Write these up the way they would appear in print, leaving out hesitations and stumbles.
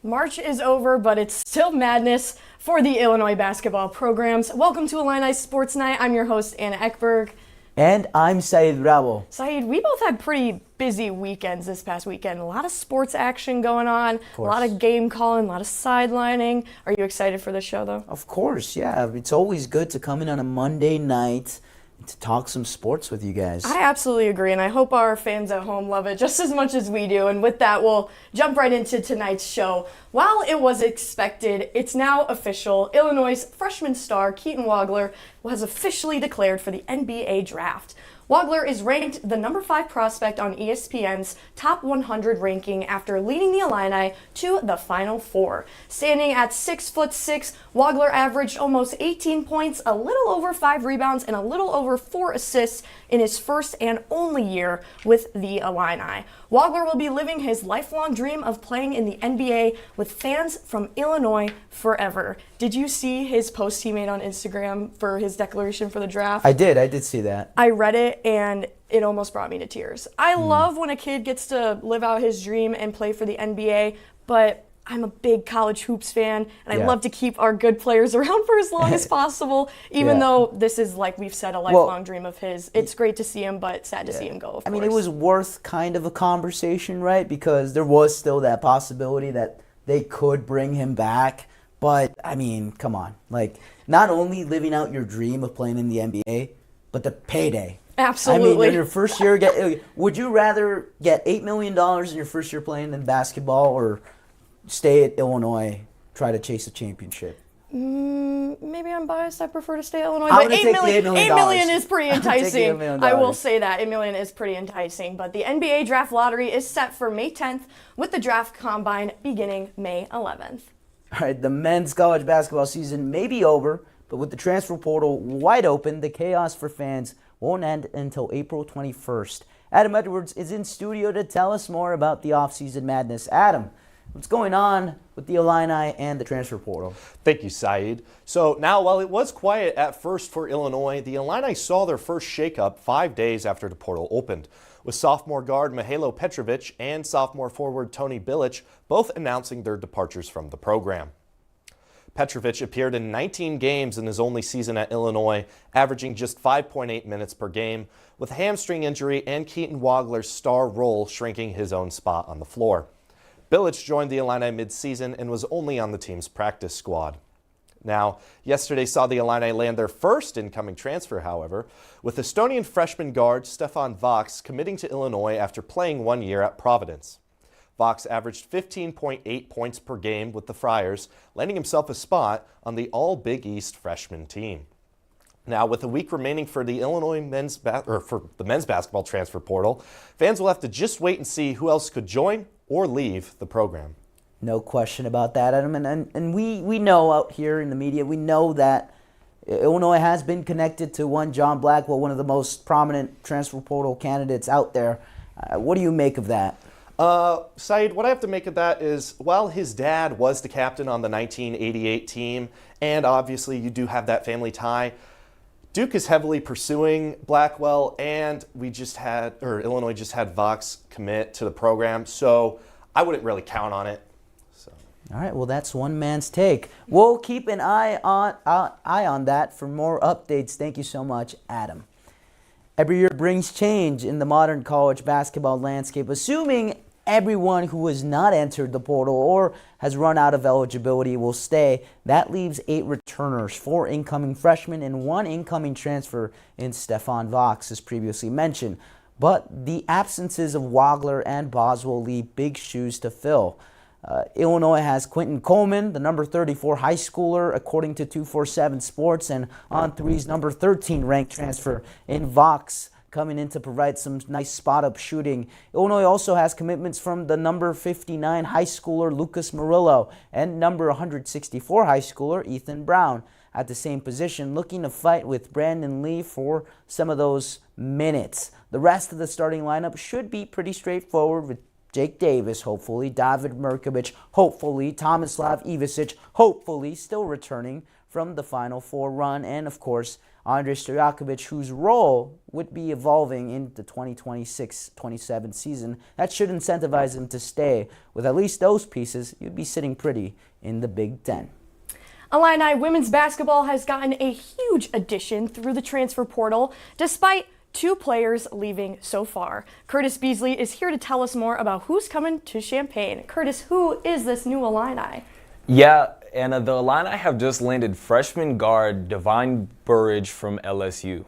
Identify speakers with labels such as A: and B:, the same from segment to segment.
A: March is over, but it's still madness for the Illinois basketball programs. Welcome to Illini Sports Night. I'm your host, Anna Ekberg.
B: And I'm Saeed Rabo.
A: Saeed, we both had pretty busy weekends this past weekend. A lot of sports action going on, a lot of game calling, a lot of sidelining. Are you excited for the show, though?
B: Of course, yeah. It's always good to come in on a Monday night to talk some sports with you guys.
A: I absolutely agree, and I hope our fans at home love it just as much as we do. And with that, we'll jump right into tonight's show. While it was expected, it's now official. Illinois' freshman star, Keaton Wagler, has officially declared for the NBA draft. Wagler is ranked the number 5 prospect on ESPN's Top 100 ranking after leading the Illini to the Final Four. Standing at 6'6", Wagler averaged almost 18 points, a little over 5 rebounds, and a little over 4 assists in his first and only year with the Illini. Wagler will be living his lifelong dream of playing in the NBA with fans from Illinois forever. Did you see his post he made on Instagram for his declaration for the draft?
B: I did see that.
A: I read it and it almost brought me to tears. I love when a kid gets to live out his dream and play for the NBA, but I'm a big college hoops fan, and I love to keep our good players around for as long as possible, even though this is, like we've said, a lifelong dream of his. It's great to see him, but sad to see him go, of course.
B: I mean, it was worth kind of a conversation, right? Because there was still that possibility that they could bring him back. But, I mean, come on. Like, not only living out your dream of playing in the NBA, but the payday.
A: Absolutely.
B: I mean, in your first year, would you rather get $8 million in your first year playing in basketball or stay at Illinois, try to chase a championship?
A: Maybe I'm biased. I prefer to stay at Illinois.
B: But
A: $8 million is pretty enticing. I will
B: say
A: say that. $8 million is pretty enticing. But the NBA draft lottery is set for May 10th with the draft combine beginning May 11th.
B: All right, the men's college basketball season may be over, but with the transfer portal wide open, the chaos for fans won't end until April 21st. Adam Edwards is in studio to tell us more about the offseason madness. Adam, what's going on with the Illini and the transfer portal?
C: Thank you, Saeed. So now, while it was quiet at first for Illinois, the Illini saw their first shakeup 5 days after the portal opened, with sophomore guard Mihailo Petrovic and sophomore forward Tony Bilic both announcing their departures from the program. Petrovic appeared in 19 games in his only season at Illinois, averaging just 5.8 minutes per game, with a hamstring injury and Keaton Wagler's star role shrinking his own spot on the floor. Bilic joined the Illini mid-season and was only on the team's practice squad. Now, yesterday saw the Illini land their first incoming transfer, however, with Estonian freshman guard Stefan Vox committing to Illinois after playing 1 year at Providence. Vox averaged 15.8 points per game with the Friars, landing himself a spot on the All-Big East freshman team. Now, with a week remaining for the Illinois men's basketball transfer portal, fans will have to just wait and see who else could join or leave the program.
B: No question about that, Adam. And we know out here in the media, we know that Illinois has been connected to one John Blackwell, one of the most prominent transfer portal candidates out there. What do you make of that?
C: Saeed, what I have to make of that is, while his dad was the captain on the 1988 team, and obviously you do have that family tie, Duke is heavily pursuing Blackwell, and Illinois just had Vox commit to the program, so I wouldn't really count on it.
B: All right, well, that's one man's take. We'll keep an eye on that for more updates. Thank you so much, Adam. Every year brings change in the modern college basketball landscape, assuming everyone who has not entered the portal or has run out of eligibility will stay. That leaves 8 returners, 4 incoming freshmen, and 1 incoming transfer in Stefan Vox, as previously mentioned. But the absences of Wagler and Boswell leave big shoes to fill. Illinois has Quentin Coleman, the number 34 high schooler, according to 247 Sports, and On3's number 13 ranked transfer in Vox, coming in to provide some nice spot-up shooting. Illinois also has commitments from the number 59 high schooler Lucas Murillo and number 164 high schooler Ethan Brown at the same position, looking to fight with Brandon Lee for some of those minutes. The rest of the starting lineup should be pretty straightforward, with Jake Davis, hopefully, David Mirkovic, hopefully, Tomislav Ivisic, hopefully, still returning from the Final Four run, and of course, Andrei Stojakovic, whose role would be evolving into the 2026-27 season. That should incentivize him to stay. With at least those pieces, you'd be sitting pretty in the Big Ten.
A: Illini women's basketball has gotten a huge addition through the transfer portal, despite 2 players leaving so far. Curtis Beasley is here to tell us more about who's coming to Champaign. Curtis, who is this new Illini?
D: Yeah, and the Illini have just landed freshman guard Divine Burridge from LSU.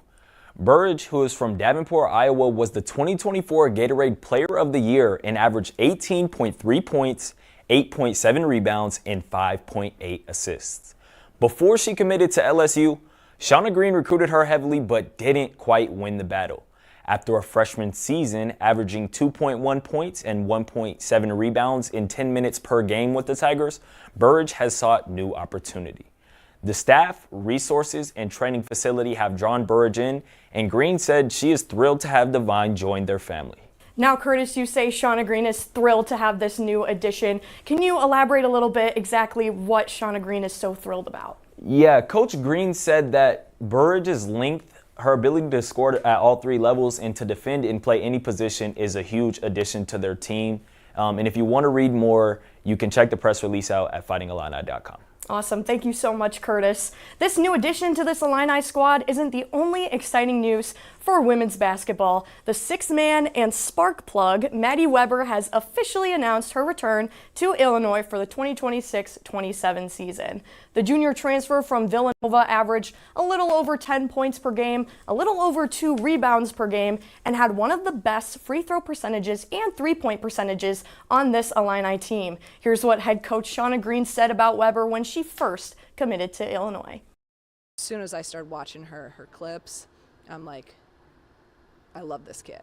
D: Burridge, who is from Davenport, Iowa, was the 2024 Gatorade Player of the Year and averaged 18.3 points, 8.7 rebounds, and 5.8 assists. Before she committed to LSU, Shauna Green recruited her heavily but didn't quite win the battle. After a freshman season, averaging 2.1 points and 1.7 rebounds in 10 minutes per game with the Tigers, Burridge has sought new opportunity. The staff, resources, and training facility have drawn Burridge in, and Green said she is thrilled to have Divine join their family.
A: Now, Curtis, you say Shauna Green is thrilled to have this new addition. Can you elaborate a little bit exactly what Shauna Green is so thrilled about?
D: Yeah, Coach Green said that Burridge's length, her ability to score at all 3 levels, and to defend and play any position is a huge addition to their team. And if you want to read more, you can check the press release out at fightingillini.com.
A: Awesome. Thank you so much, Curtis. This new addition to this Illini squad isn't the only exciting news for women's basketball. The 6-man and spark plug, Maddie Weber, has officially announced her return to Illinois for the 2026-27 season. The junior transfer from Villanova averaged a little over 10 points per game, a little over 2 rebounds per game, and had one of the best free throw percentages and 3-point percentages on this Illini team. Here's what head coach Shauna Green said about Weber when she first committed to Illinois.
E: As soon as I started watching her clips, I'm like, I love this kid.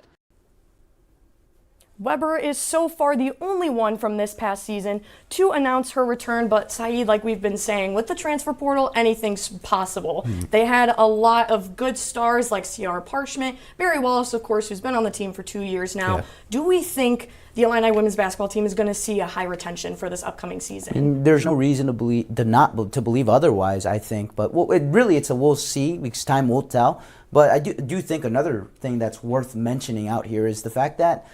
A: Weber is so far the only one from this past season to announce her return, but Saeed, like we've been saying, with the transfer portal, anything's possible. They had a lot of good stars like Ciara Parchment, Barry Wallace, of course, who's been on the team for 2 years now. Yeah. Do we think the Illini women's basketball team is going to see a high retention for this upcoming season?
B: And there's no reason to believe otherwise, I think. But it's a we'll see, because time will tell. But I do think another thing that's worth mentioning out here is the fact that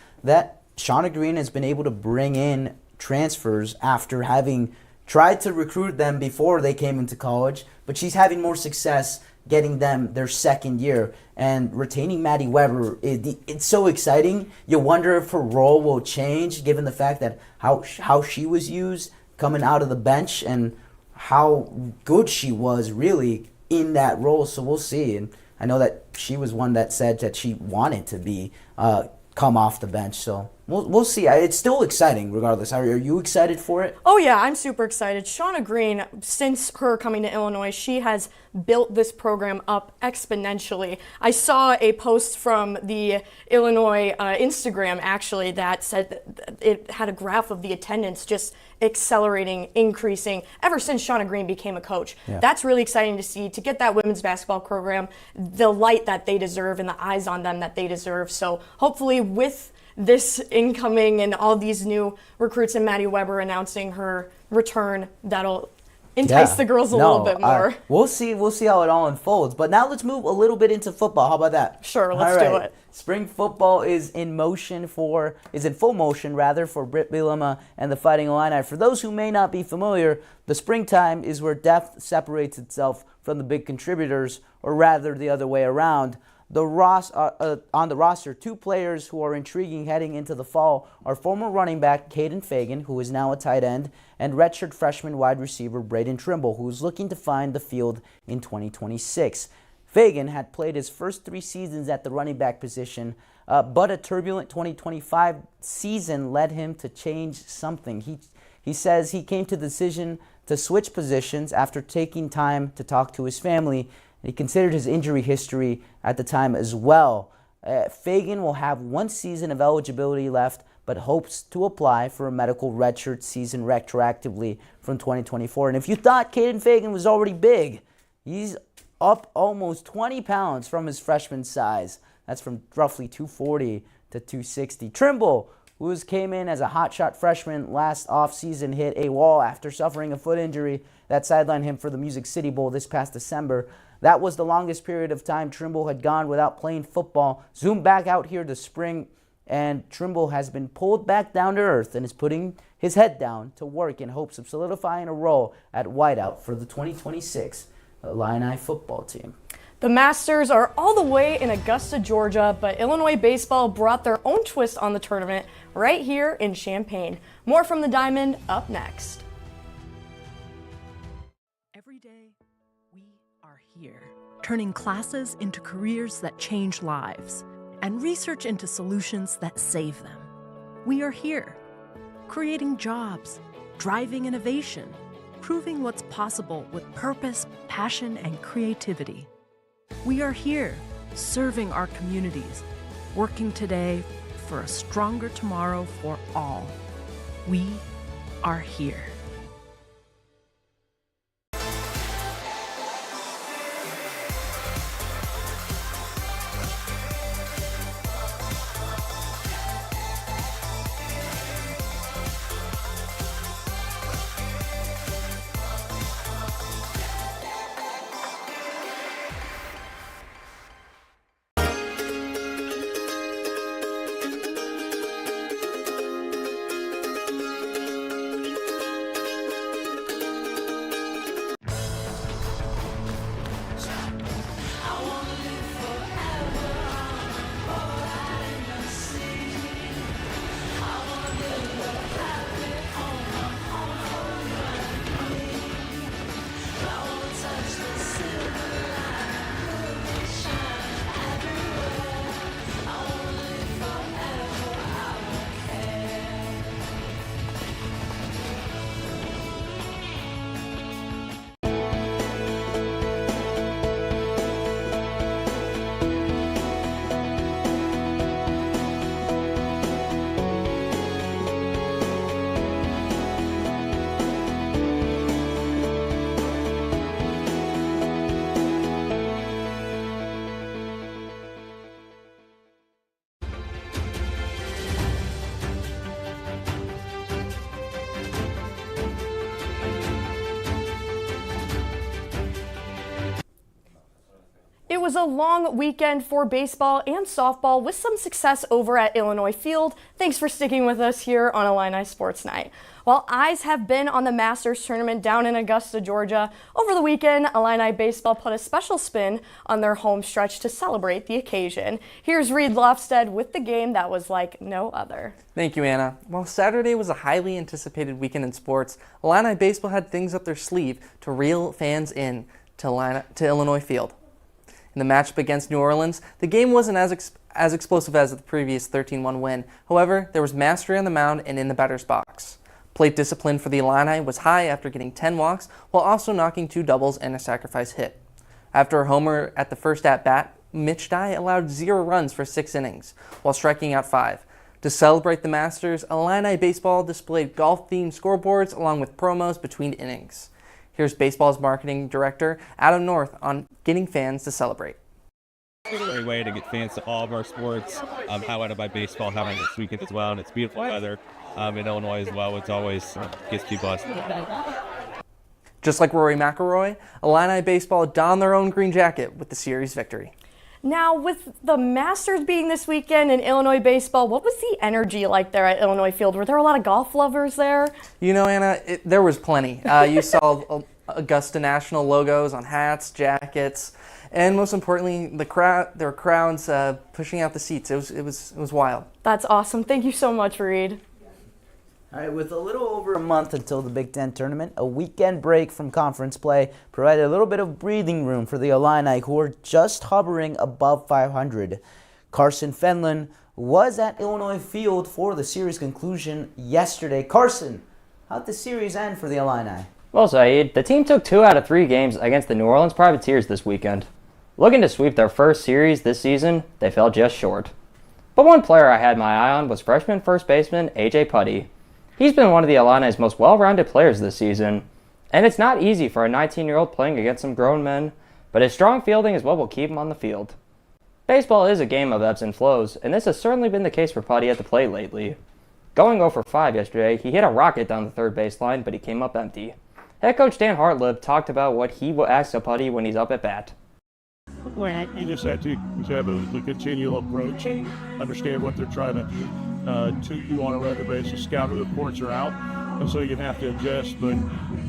B: Shauna Green has been able to bring in transfers after having tried to recruit them before they came into college, but she's having more success getting them their second year. And retaining Maddie Weber, it's so exciting. You wonder if her role will change given the fact that how she was used coming out of the bench and how good she was really in that role. So we'll see. And I know that she was one that said that she wanted to be come off the bench, so we'll see. It's still exciting regardless. Are you excited for it?
A: Oh yeah, I'm super excited. Shauna Green, since her coming to Illinois, she has built this program up exponentially. I saw a post from the Illinois Instagram actually that said that it had a graph of the attendance just accelerating, increasing ever since Shauna Green became a coach. Yeah. That's really exciting to see, to get that women's basketball program the light that they deserve and the eyes on them that they deserve. So hopefully with this incoming and all these new recruits and Maddie Weber announcing her return, that'll entice the girls a little bit more.
B: We'll see how it all unfolds. But now let's move a little bit into football. How about that?
A: Sure, let's do it.
B: Spring football is in full motion for Britt Bielema and the Fighting Illini. For those who may not be familiar, the springtime is where depth separates itself from the big contributors, or rather the other way around. On the roster, 2 players who are intriguing heading into the fall are former running back Caden Fagan, who is now a tight end, and redshirt freshman wide receiver Braden Trimble, who is looking to find the field in 2026. Fagan had played his first 3 seasons at the running back position, but a turbulent 2025 season led him to change something. He says he came to the decision to switch positions after taking time to talk to his family. He considered his injury history at the time as well. Fagan will have 1 season of eligibility left, but hopes to apply for a medical redshirt season retroactively from 2024. And if you thought Caden Fagan was already big, he's up almost 20 pounds from his freshman size. That's from roughly 240 to 260. Trimble, who came in as a hotshot freshman last offseason, hit a wall after suffering a foot injury that sidelined him for the Music City Bowl this past December. That was the longest period of time Trimble had gone without playing football. Zoomed back out here this spring, and Trimble has been pulled back down to earth and is putting his head down to work in hopes of solidifying a role at wideout for the 2026 Illini football team.
A: The Masters are all the way in Augusta, Georgia, but Illinois baseball brought their own twist on the tournament right here in Champaign. More from the Diamond up next.
F: Every day, we are here, turning classes into careers that change lives and research into solutions that save them. We are here, creating jobs, driving innovation, proving what's possible with purpose, passion, and creativity. We are here, serving our communities, working today for a stronger tomorrow for all. We are here.
A: It was a long weekend for baseball and softball with some success over at Illinois Field. Thanks for sticking with us here on Illini Sports Night. While eyes have been on the Masters tournament down in Augusta, Georgia, over the weekend, Illini baseball put a special spin on their home stretch to celebrate the occasion. Here's Reed Lofstead with the game that was like no other.
G: Thank you, Anna. While Saturday was a highly anticipated weekend in sports, Illini baseball had things up their sleeve to reel fans in to Illinois Field. In the matchup against New Orleans, the game wasn't as explosive as the previous 13-1 win. However, there was mastery on the mound and in the batter's box. Plate discipline for the Illini was high after getting 10 walks, while also knocking 2 doubles and a sacrifice hit. After a homer at the first at-bat, Mitch Dye allowed 0 runs for 6 innings, while striking out 5. To celebrate the Masters, Illini baseball displayed golf-themed scoreboards along with promos between innings. Here's baseball's marketing director, Adam North, on getting fans to celebrate.
H: It's a great way to get fans to all of our sports, highlighted by baseball having this weekend as well, and it's beautiful weather in Illinois as well, which always gets people us.
G: Just like Rory McIlroy, Illini baseball donned their own green jacket with the series victory.
A: Now, with the Masters being this weekend in Illinois baseball, what was the energy like there at Illinois Field? Were there a lot of golf lovers there?
G: You know, Anna, there was plenty. You saw Augusta National logos on hats, jackets, and most importantly, there were crowds pushing out the seats. It was wild.
A: That's awesome. Thank you so much, Reed.
B: All right, with a little over a month until the Big Ten tournament, a weekend break from conference play provided a little bit of breathing room for the Illini, who are just hovering above 500. Carson Fenlon was at Illinois Field for the series conclusion yesterday. Carson, how'd the series end for the Illini?
I: Well, Saeed, the team took 2 out of 3 games against the New Orleans Privateers this weekend. Looking to sweep their first series this season, they fell just short. But one player I had my eye on was freshman first baseman A.J. Putty. He's been one of the Illini's most well-rounded players this season, and it's not easy for a 19-year-old playing against some grown men, but his strong fielding is what will keep him on the field. Baseball is a game of ebbs and flows, and this has certainly been the case for Putty at the plate lately. Going 0 for 5 yesterday, he hit a rocket down the third baseline, but he came up empty. Head coach Dan Hartlib talked about what he will ask of Putty when he's up at bat.
J: You just have to have a continual approach, understand what they're trying to do on a regular basis. Scout reports are out, and so you have to adjust. But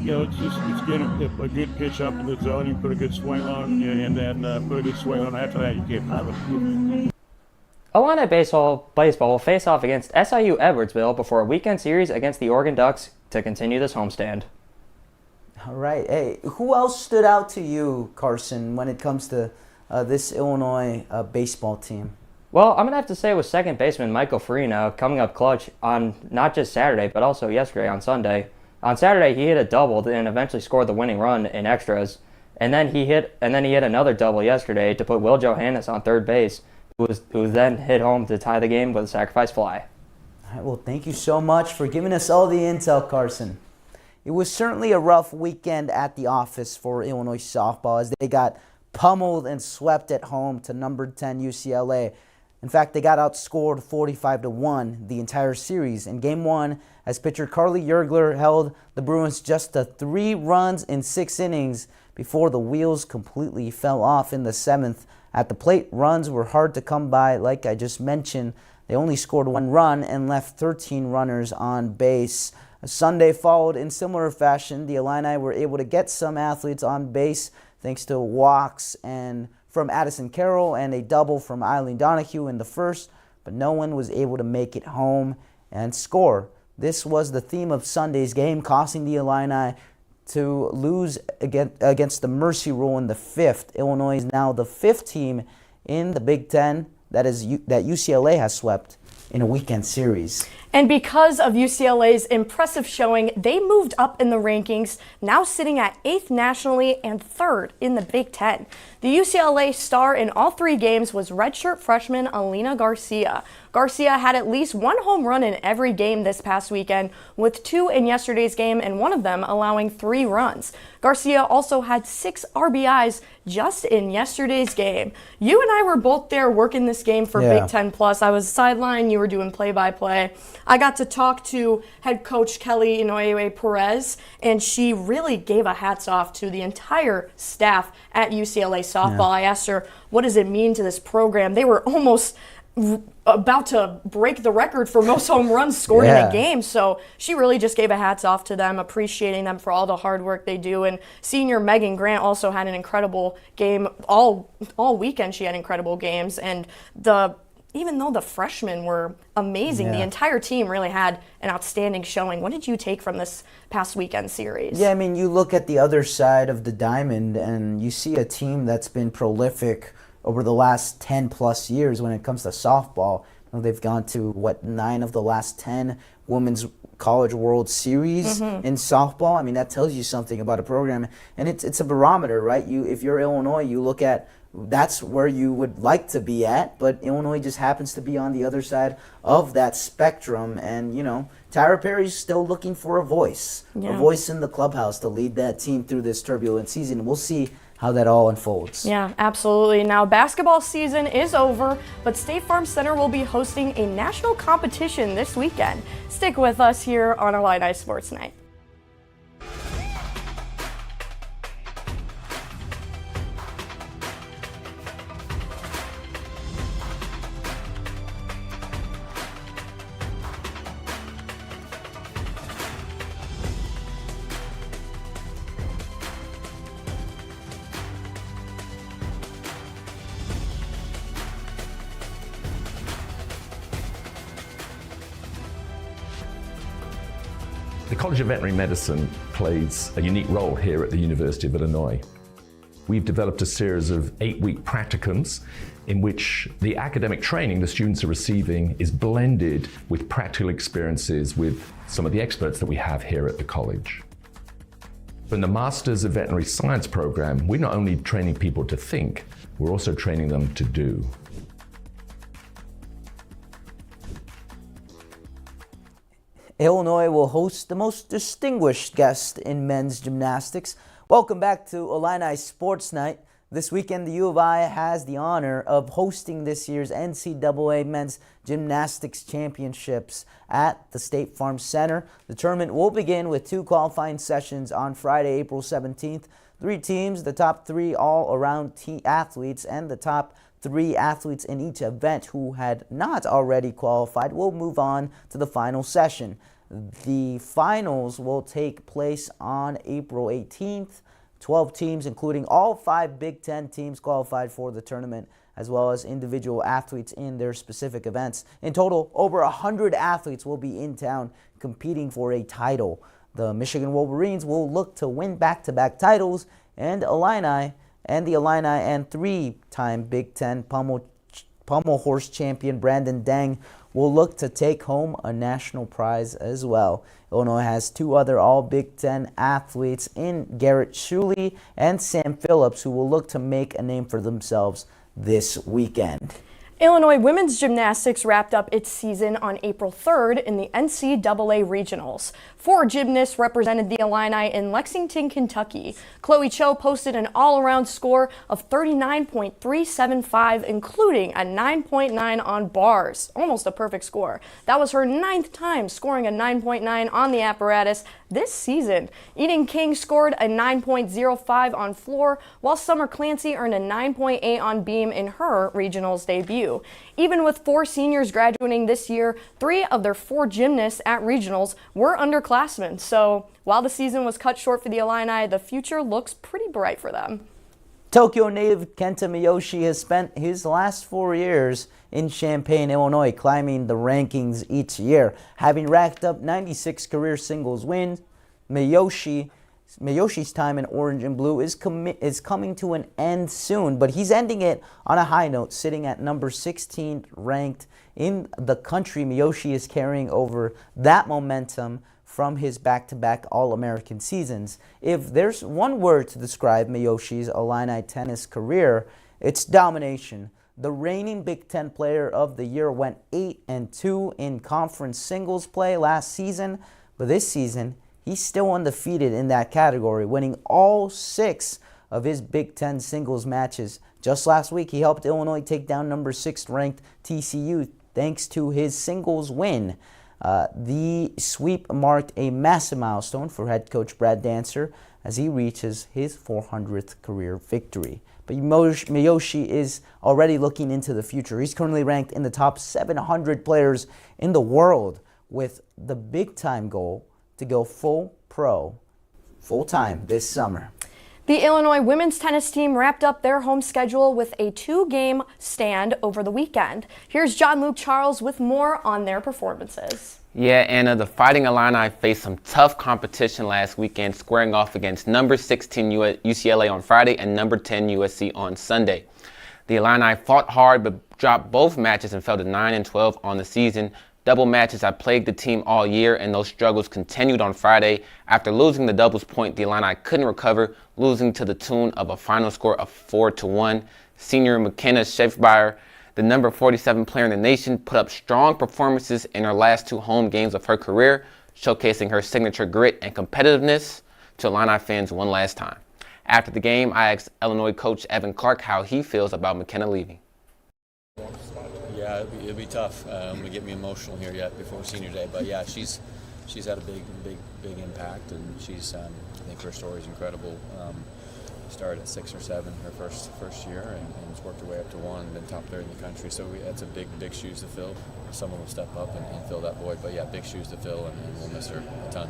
J: it's getting a good pitch up in the zone. You put a good swing on, and then put a good swing on. After that, you can't have it.
I: Illini baseball will face off against SIU Edwardsville before a weekend series against the Oregon Ducks to continue this homestand.
B: All right. Hey, who else stood out to you, Carson, when it comes to this Illinois baseball team?
I: Well, I'm going to have to say it was second baseman Michael Farina coming up clutch on not just Saturday, but also yesterday on Sunday. On Saturday, he hit a double and eventually scored the winning run in extras. And then he hit another double yesterday to put Will Johannes on third base, who then hit home to tie the game with a sacrifice fly.
B: All right, well, thank you so much for giving us all the intel, Carson. It was certainly a rough weekend at the office for Illinois softball as they got pummeled and swept at home to number 10 UCLA. In fact, they got outscored 45-1 the entire series. In Game 1, as pitcher Carly Yergler held the Bruins just to 3 runs in 6 innings before the wheels completely fell off in the 7th. At the plate, runs were hard to come by. Like I just mentioned, they only scored 1 run and left 13 runners on base. Sunday followed in similar fashion. The Illini were able to get some athletes on base thanks to walks and from Addison Carroll and a double from Eileen Donahue in the first, but no one was able to make it home and score. This was the theme of Sunday's game, costing the Illini to lose against the Mercy Rule in the 5th. Illinois is now the 5th team in the Big Ten that UCLA has swept in a weekend series.
A: And because of UCLA's impressive showing, they moved up in the rankings, now sitting at 8th nationally and 3rd in the Big Ten. The UCLA star in all 3 games was redshirt freshman Alina Garcia. Garcia had at least 1 home run in every game this past weekend, with 2 in yesterday's game and 1 of them allowing 3 runs. Garcia also had 6 RBIs just in yesterday's game. You and I were both there working this game for Big Ten Plus. I was sideline, you were doing play-by-play. I got to talk to head coach Kelly Inoue Perez, and she really gave a hats off to the entire staff at UCLA softball. I asked her, what does it mean to this program? They were almost about to break the record for most home runs scored in a game. So she really just gave a hats off to them, appreciating them for all the hard work they do. And senior Megan Grant also had an incredible game all weekend. She had incredible games, and even though the freshmen were amazing, the entire team really had an outstanding showing. What did you take from this past weekend series?
B: Yeah, I mean, you look at the other side of the diamond and you see a team that's been prolific over the last 10 plus years when it comes to softball. They've gone to, 9 of the last 10 Women's College World Series in softball. I mean, that tells you something about a program. And it's a barometer, right? If you're Illinois, you look at that's where you would like to be at, but Illinois just happens to be on the other side of that spectrum. And, Tyra Perry's still looking for a voice in the clubhouse to lead that team through this turbulent season. We'll see how that all unfolds.
A: Yeah, absolutely. Now, basketball season is over, but State Farm Center will be hosting a national competition this weekend. Stick with us here on Illini Sports Night.
K: The College of Veterinary Medicine plays a unique role here at the University of Illinois. We've developed a series of 8-week practicums in which the academic training the students are receiving is blended with practical experiences with some of the experts that we have here at the college. In the Masters of Veterinary Science program, we're not only training people to think, we're also training them to do.
B: Illinois will host the most distinguished guest in men's gymnastics. Welcome back to Illini Sports Night. This weekend, the U of I has the honor of hosting this year's NCAA Men's Gymnastics Championships at the State Farm Center. The tournament will begin with 2 qualifying sessions on Friday, April 17th. 3 teams, the top 3 all-around athletes, and the top 3 athletes in each event who had not already qualified will move on to the final session. The finals will take place on April 18th. 12 teams, including all 5 Big Ten teams, qualified for the tournament, as well as individual athletes in their specific events. In total, over 100 athletes will be in town competing for a title. The Michigan Wolverines will look to win back-to-back titles, and the Illini and 3-time Big Ten pommel horse champion Brandon Dang will look to take home a national prize as well. Illinois has 2 other All-Big Ten athletes in Garrett Shuley and Sam Phillips who will look to make a name for themselves this weekend.
A: Illinois women's gymnastics wrapped up its season on April 3rd in the NCAA Regionals. 4 gymnasts represented the Illini in Lexington, Kentucky. Chloe Cho posted an all-around score of 39.375, including a 9.9 on bars. Almost a perfect score. That was her 9th time scoring a 9.9 on the apparatus this season. Eden King scored a 9.05 on floor, while Summer Clancy earned a 9.8 on beam in her regionals debut. Even with 4 seniors graduating this year, 3 of their 4 gymnasts at regionals were underclassmen. So while the season was cut short for the Illini, the future looks pretty bright for them.
B: Tokyo native Kenta Miyoshi has spent his last 4 years in Champaign, Illinois, climbing the rankings each year. Having racked up 96 career singles wins, Miyoshi's time in orange and blue is coming to an end soon, but he's ending it on a high note, sitting at number 16 ranked in the country. Miyoshi is carrying over that momentum from his back-to-back All-American seasons. If there's one word to describe Miyoshi's Illini tennis career, it's domination. The reigning Big Ten Player of the Year went 8-2 in conference singles play last season, but this season he's still undefeated in that category, winning all 6 of his Big Ten singles matches. Just last week, he helped Illinois take down number 6 ranked TCU thanks to his singles win. The sweep marked a massive milestone for head coach Brad Dancer as he reaches his 400th career victory. But Miyoshi is already looking into the future. He's currently ranked in the top 700 players in the world with the big-time goal to go full pro, full-time this summer.
A: The Illinois women's tennis team wrapped up their home schedule with a 2-game stand over the weekend. Here's John Luke Charles with more on their performances.
L: Yeah, Anna, the Fighting Illini faced some tough competition last weekend, squaring off against number 16 UCLA on Friday and number 10 USC on Sunday. The Illini fought hard but dropped both matches and fell to 9-12 on the season. Double matches have plagued the team all year, and those struggles continued on Friday. After losing the doubles point, the Illini couldn't recover, losing to the tune of a final score of 4-1. Senior McKenna Sheffier, the number 47 player in the nation, put up strong performances in her last 2 home games of her career, showcasing her signature grit and competitiveness to Illini fans one last time. After the game, I asked Illinois coach Evan Clark how he feels about McKenna leaving.
M: Yeah, it'll be tough to get me emotional here yet before senior day, but yeah, she's had a big impact, and she's I think her story is incredible. Started at 6 or 7 her first year, and has worked her way up to 1, been top 3rd in the country. So that's a big shoes to fill. Someone will step up and fill that void, but yeah, big shoes to fill, and we'll miss her a ton.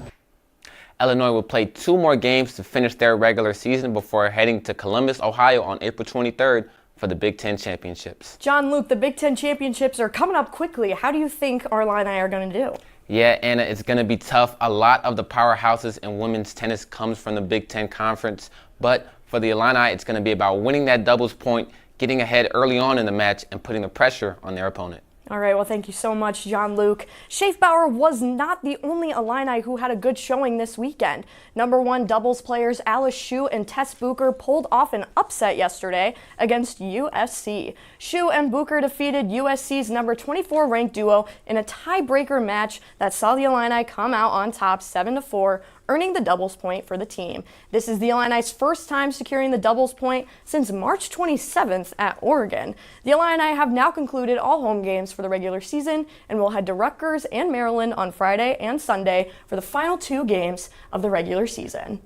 L: Illinois will play 2 more games to finish their regular season before heading to Columbus, Ohio on April 23rd. For the Big Ten Championships.
A: John Luke, the Big Ten Championships are coming up quickly. How do you think our Illini are going to do?
L: Yeah, Anna, it's going to be tough. A lot of the powerhouses in women's tennis comes from the Big Ten Conference. But for the Illini, it's going to be about winning that doubles point, getting ahead early on in the match, and putting the pressure on their opponent.
A: All right, well, thank you so much, John Luke. Schaefbauer was not the only Illini who had a good showing this weekend. Number 1 doubles players Alice Shue and Tess Bucher pulled off an upset yesterday against USC. Shue and Bucher defeated USC's number 24 ranked duo in a tiebreaker match that saw the Illini come out on top 7-4, earning the doubles point for the team. This is the Illini's first time securing the doubles point since March 27th at Oregon. The Illini have now concluded all home games for the regular season and will head to Rutgers and Maryland on Friday and Sunday for the final 2 games of the regular season.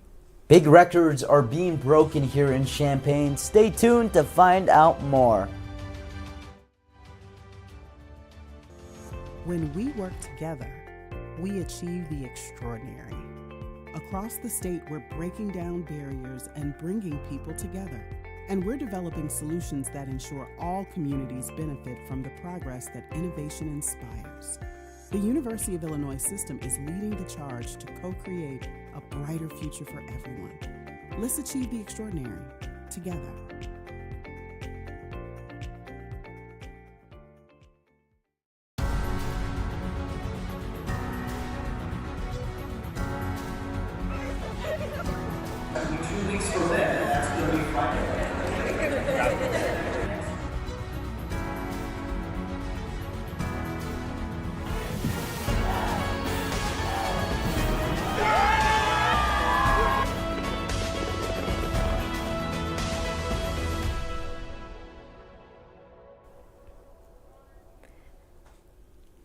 B: Big records are being broken here in Champaign. Stay tuned to find out more.
N: When we work together, we achieve the extraordinary. Across the state, we're breaking down barriers and bringing people together. And we're developing solutions that ensure all communities benefit from the progress that innovation inspires. The University of Illinois system is leading the charge to co-create a brighter future for everyone. Let's achieve the extraordinary together.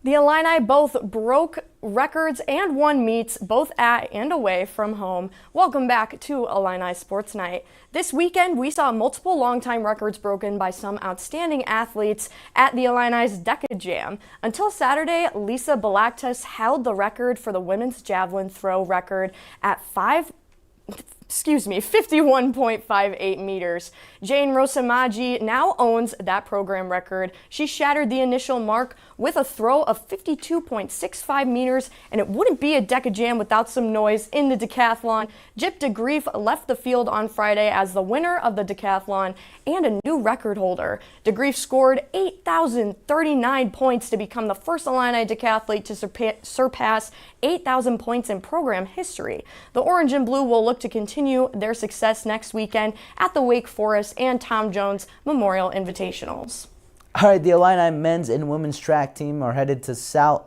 A: The Illini both broke records and won meets, both at and away from home. Welcome back to Illini Sports Night. This weekend, we saw multiple longtime records broken by some outstanding athletes at the Illini's Decade Jam. Until Saturday, Lisa Balaktas held the record for the women's javelin throw record at 51.58 meters. Jane Rosamaji now owns that program record. She shattered the initial mark with a throw of 52.65 meters, and it wouldn't be a Decade Jam without some noise in the decathlon. Jip DeGrief left the field on Friday as the winner of the decathlon and a new record holder. DeGrief scored 8,039 points to become the first Illini decathlete to surpass 8,000 points in program history. The Orange and Blue will look to continue their success next weekend at the Wake Forest and Tom Jones Memorial Invitationals.
B: All right, the Illini men's and women's track team are headed south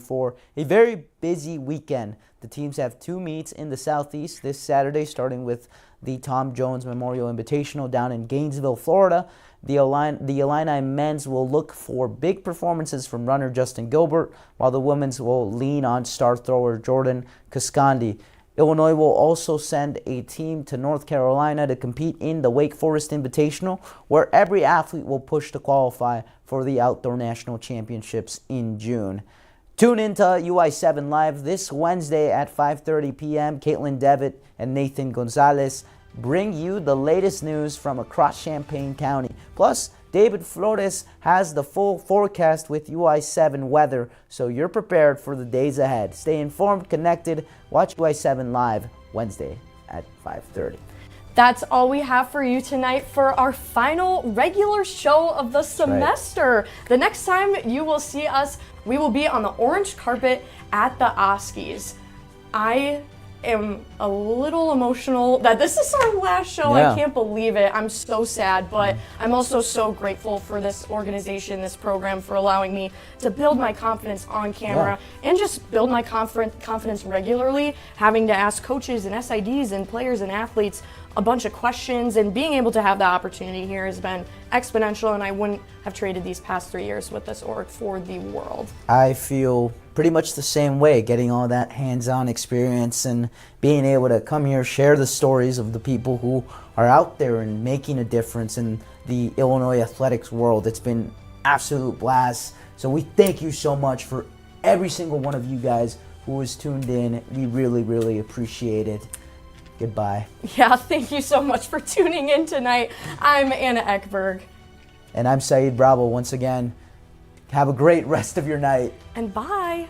B: for a very busy weekend. The teams have 2 meets in the Southeast this Saturday, starting with the Tom Jones Memorial Invitational down in Gainesville, Florida. The Illini men's will look for big performances from runner Justin Gilbert, while the women's will lean on star thrower Jordan Cascondi. Illinois will also send a team to North Carolina to compete in the Wake Forest Invitational, where every athlete will push to qualify for the Outdoor National Championships in June. Tune into UI7 Live this Wednesday at 5:30 p.m. Caitlin Devitt and Nathan Gonzalez bring you the latest news from across Champaign County. Plus, David Flores has the full forecast with UI7 weather, so you're prepared for the days ahead. Stay informed, connected. Watch UI7 Live Wednesday at 5:30.
A: That's all we have for you tonight for our final regular show of the semester. Right. The next time you will see us, we will be on the orange carpet at the Oskies. I am a little emotional that this is our last show.
B: Yeah.
A: I can't believe it. I'm so sad, but I'm also so grateful for this organization, this program, for allowing me to build my confidence on camera and just build my confidence regularly, having to ask coaches and SIDs and players and athletes a bunch of questions, and being able to have the opportunity here has been exponential, and I wouldn't have traded these past 3 years with this org for the world.
B: I feel pretty much the same way, getting all that hands-on experience and being able to come here, share the stories of the people who are out there and making a difference in the Illinois athletics world. It's been absolute blast. So we thank you so much for every single one of you guys who was tuned in. We really, really appreciate it. Goodbye.
A: Yeah, thank you so much for tuning in tonight. I'm Anna Ekberg.
B: And I'm Saeed Bravo once again. Have a great rest of your night.
A: And bye.